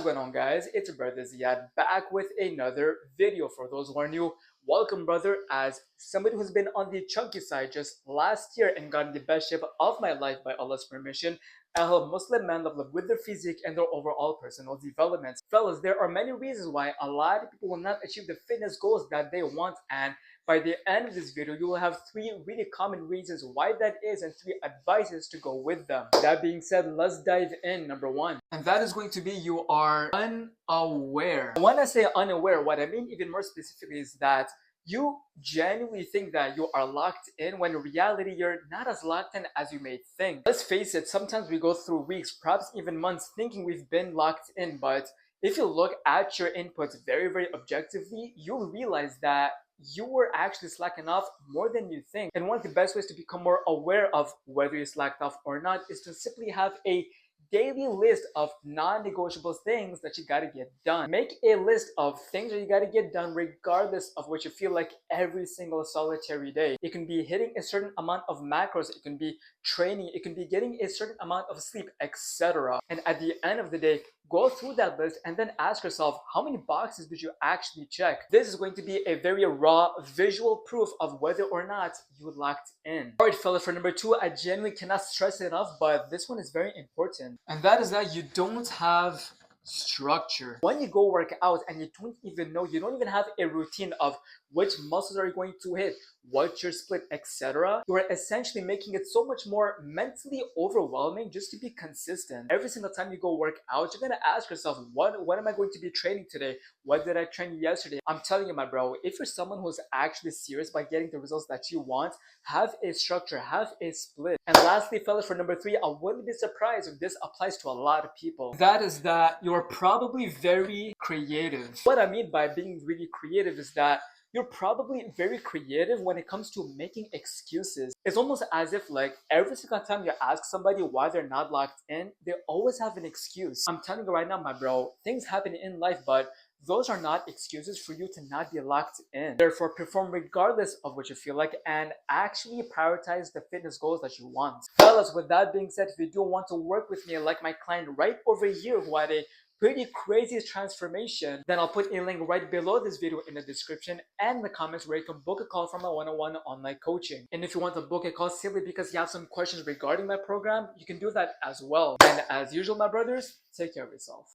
going on, guys? It's your brother Ziad back with another video. For those who are new, welcome, brother. As somebody who's been on the chunky side just last year and got in the best shape of my life by Allah's permission, I help Muslim men level up with their physique and their overall personal development. Fellas, there are many reasons why a lot of people will not achieve the fitness goals that they want, and by the end of this video, you will have 3 really common reasons why that is and 3 advices to go with them. That being said, let's dive in. Number 1. And that is going to be you are unaware. When I say unaware, what I mean even more specifically is that you genuinely think that you are locked in when in reality you're not as locked in as you may think. Let's face it, sometimes we go through weeks, perhaps even months, thinking we've been locked in, but if you look at your inputs very objectively, you'll realize that you were actually slacking off more than you think. And one of the best ways to become more aware of whether you slacked off or not is to simply have a daily list of non-negotiable things that you gotta get done. Make a list of things that you gotta get done regardless of what you feel like every single solitary day. It can be hitting a certain amount of macros, it can be training, it can be getting a certain amount of sleep, etc. And at the end of the day, go through that list and then ask yourself, how many boxes did you actually check? This is going to be a very raw visual proof of whether or not you locked in. Alright, fellas, for number 2, I genuinely cannot stress it enough, but this one is very important. And that is that you don't have structure. When you go work out and you don't even have a routine of which muscles are you going to hit, what's your split, etc., you are essentially making it so much more mentally overwhelming just to be consistent. Every single time you go work out, you're gonna ask yourself, what am I going to be training today? What did I train yesterday? I'm telling you, my bro, if you're someone who's actually serious by getting the results that you want, have a structure, have a split. And lastly, fellas, for number 3, I wouldn't be surprised if this applies to a lot of people. That is that you're probably very creative. What I mean by being really creative is that you're probably very creative when it comes to making excuses. It's almost as if like every single time you ask somebody why they're not locked in, they always have an excuse. I'm telling you right now, my bro, things happen in life, but those are not excuses for you to not be locked in. Therefore, perform regardless of what you feel like and actually prioritize the fitness goals that you want. Fellas, with that being said, if you do want to work with me like my client right over here who had a pretty crazy transformation, then I'll put a link right below this video in the description and the comments where you can book a call for my one-on-one online coaching. And if you want to book a call simply because you have some questions regarding my program, you can do that as well. And as usual, my brothers, take care of yourself.